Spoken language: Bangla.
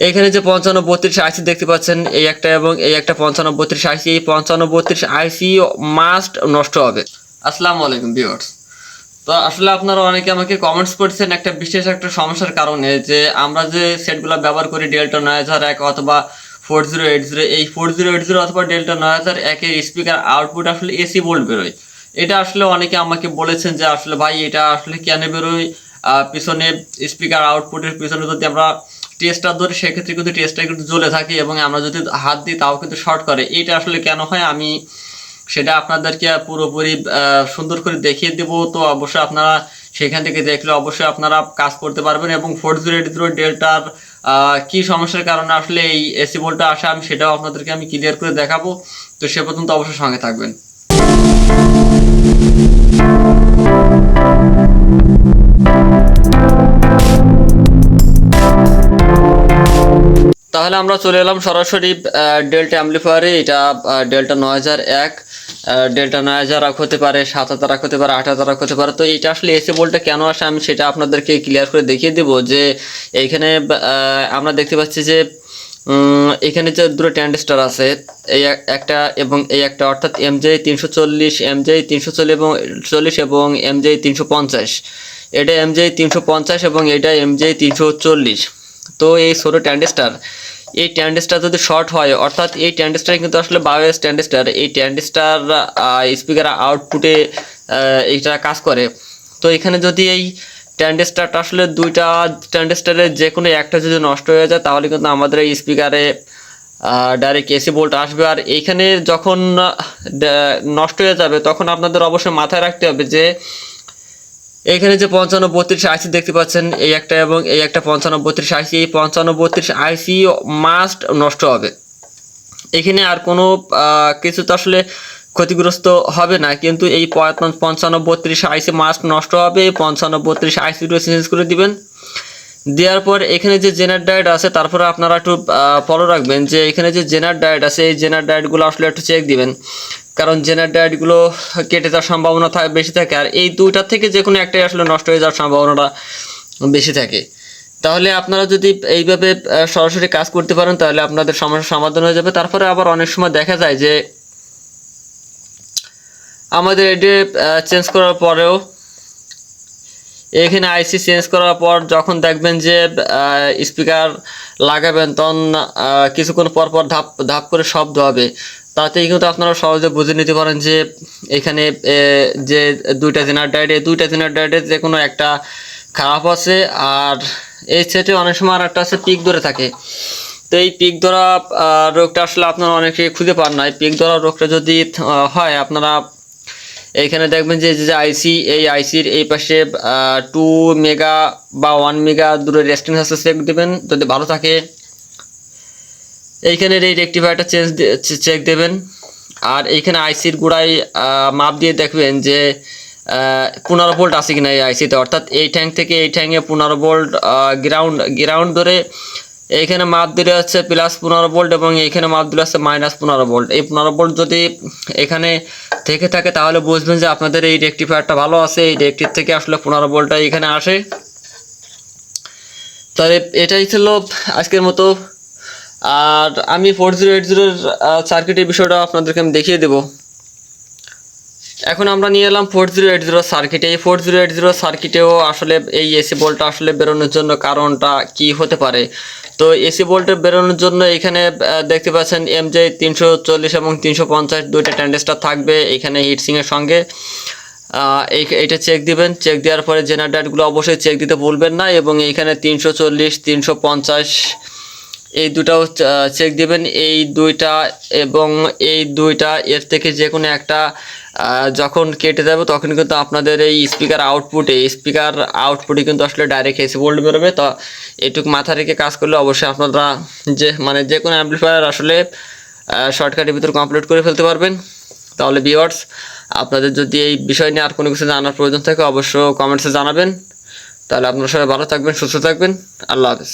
এখানে যে 5532 আইসি দেখতে পাচ্ছেন, এই একটা এবং এই একটা 5532 আইসি, এই 5532 আইসি মাস্ট নষ্ট হবে। আসসালামু আলাইকুম ভিউয়ার্স। তো আসলে আপনারা অনেকে আমাকে কমেন্টস করছেন একটা বিশেষ একটা সমস্যার কারণে, যে আমরা যে সেটগুলো ব্যবহার করি ডেল্টা 9001 অথবা 4080, এই 4080 অথবা ডেল্টা 9001 এর স্পিকার আউটপুট আসলে এসি ভোল্ট বেরোয়। এটা আসলে অনেকে আমাকে বলেছেন যে আসলে ভাই এটা আসলে কেন বেরোয়, পিছনে স্পিকার আউটপুটের পিছনে যদি আমরা টেস্টার ধরি সেক্ষেত্রে কিন্তু টেস্টটা কিন্তু জ্বলে থাকে এবং আমরা যদি হাত দিই তাও কিন্তু শর্ট করে। এটা আসলে কেন হয় আমি সেটা আপনাদেরকে পুরোপুরি সুন্দর করে দেখিয়ে দেব। তো অবশ্যই আপনারা সেখান থেকে দেখলে অবশ্যই আপনারা কাজ করতে পারবেন এবং 4080 ডেল্টার কি সমস্যার কারণে আসলে এই এসি ভোল্টটা আসে আমি সেটাও আপনাদেরকে আমি ক্লিয়ার করে দেখাবো। তো সে পর্যন্ত অবশ্যই সঙ্গে থাকবেন। তাহলে আমরা চলে এলাম সরাসরি ডেল্টা অ্যাম্পলিফায়ারে। এটা ডেল্টা 9001, ডেল্টা 9001 হতে পারে, 7000 হতে পারে, 8000 হতে পারে। তো এটা আসলে এসি ভোল্টটা কেন আসে আমি সেটা আপনাদেরকে ক্লিয়ার করে দেখিয়ে দেব। যে এইখানে আমরা দেখতে পাচ্ছি যে এখানে যে দুটো ট্রানজিস্টর আছে, এই একটা এবং এই একটা, অর্থাৎ MJ 340, MJ 340 এবং 40 এবং MJ 350। এটা MJ 350 এবং এটা MJ 340। তো এই ছোটো ট্রানজিস্টর, এই ট্রানজিস্টর যদি শর্ট হয়, অর্থাৎ এই ট্রানজিস্টর কিন্তু আসলে বায়োস ট্রানজিস্টর, এই ট্রানজিস্টর স্পিকার আউটপুটে এইটা কাজ করে। তো এখানে যদি এই ট্রানজিস্টরটা আসলে দুইটা ট্রানজিস্টরের যে কোনো একটা যদি নষ্ট হয়ে যায় তাহলে কিন্তু আমাদের এই স্পিকারে ডাইরেক্ট এসি ভোল্ট আসবে। আর এইখানে যখন নষ্ট হয়ে যাবে তখন আপনাদের অবশ্যই মাথায় রাখতে হবে যে এখানে যে 5532 আইসি দেখতে পাচ্ছেন, এই একটা এবং এই একটা 5532 আইসি, এই 5532 আইসি মাস্ট নষ্ট হবে। এখানে আর কোনো কিছু তো আসলে ক্ষতিগ্রস্ত হবে না, কিন্তু এই 5532 আইসি মাস্ট নষ্ট হবে। এই 5532 আইসিটা চেঞ্জ করে দিবেন। দেওয়ার পর এখানে যে জেনার ডায়েট আছে, তারপরে আপনারা একটু ফলো রাখবেন যে এখানে যে জেনার ডায়েট আছে, এই জেনার ডায়েটগুলো আসলে একটু চেক দিবেন, কারণ জেনার ডায়েটগুলো কেটে যাওয়ার সম্ভাবনা বেশি থাকে। আর এই দুইটার থেকে যে কোনো একটাই আসলে নষ্ট হয়ে যাওয়ার সম্ভাবনাটা বেশি থাকে। তাহলে আপনারা যদি এইভাবে সরাসরি কাজ করতে পারেন তাহলে আপনাদের সমস্যার সমাধান হয়ে যাবে। তারপরে আবার অনেক সময় দেখা যায় যে আমাদের এটি চেঞ্জ করার পরেও, এখানে আইসি চেঞ্জ করার পর যখন দেখবেন যে স্পিকার লাগাবেন তখন কিছুক্ষণ পর পর ধাপ ধাপ করে শব্দ হবে। তাতেই কিন্তু আপনারা সহজে বুঝে নিতে পারেন যে এখানে যে দুইটা জেনার ডায়েট, এই দুইটা জেনার ডায়েটের যে কোনো একটা খারাপ আছে। আর এই সেটে অনেক সময় আর একটা আছে পিক ধরে থাকে। তো এই পিক ধরা রোগটা আসলে আপনারা অনেকে খুঁজে পান না। এই পিক ধরা রোগটা যদি হয় আপনারা এইখানে দেখবেন যে যে আইসি, এই আইসির এই পাশে 2 মেগা বা 1 মেগা দূরে রেস্টিং আছে, চেক দেবেন। যদি ভালো থাকে এইখানের এই রেকটিফায়ারটা চেক দেবেন। আর এইখানে আইসির গোড়ায় মাপ দিয়ে দেখবেন যে 15 ভোল্ট আছে কিনা এই আইসিতে, অর্থাৎ এই ট্যাঙ্ক থেকে এই ট্যাঙ্কে 15 ভোল্ট গ্রাউন্ড ধরে এইখানে মাপ দিলে হচ্ছে +15 ভোল্ট এবং এইখানে মাপ দিলে হচ্ছে -15 ভোল্ট। এই 15 ভোল্ট যদি এখানে থেকে থাকে তাহলে বুঝবেন যে আপনাদের এই রেকটিফায়ারটা ভালো আছে। এই রেকটির থেকে আসলে 15 ভোল্টটা এখানে আসে। তাহলে এটাই ছিল আজকের মতো। আর আমি 4080 সার্কিটের বিষয়টা আপনাদেরকে আমি দেখিয়ে দেব। এখন আমরা নিয়ে এলাম 4080 সার্কিটে। এই 4080 সার্কিটেও আসলে এই এসি ভোল্টটা আসলে বেরোনোর জন্য কারণটা কি হতে পারে। তো এসি ভোল্টে বেরোনোর জন্য এখানে দেখতে পাচ্ছেন MJ 340 এবং 350 দুইটা ট্রানজিস্টর থাকবে এখানে হিটসিংয়ের সঙ্গে। এইটা চেক দিবেন। চেক দেওয়ার পরে জেনার ডায়েটগুলো অবশ্যই চেক দিতে ভুলবেন না। এবং এইখানে 340, 350 এই দুটাও চেক দিবেন। এই দুইটা এবং এই দুইটা এর থেকে যে কোনো একটা যখন কেটে যাবে তখন কিন্তু আপনাদের এই স্পিকার আউটপুটে কিন্তু আসলে ডাইরেক্ট এসি ভোল্ট বেরোবে। তো এটুকু মাথা রেখে কাজ করলে অবশ্যই আপনারা যে কোনো অ্যাম্পলিফায়ার আসলে শর্টকাটের ভিতর কমপ্লিট করে ফেলতে পারবেন। তাহলে ভিউয়ার্স, আপনাদের যদি এই বিষয় নিয়ে আর কোনো কিছু জানার প্রয়োজন থাকে অবশ্যই কমেন্টসে জানাবেন। তাহলে আপনারা সবাই ভালো থাকবেন, সুস্থ থাকবেন। আল্লাহ হাফেজ।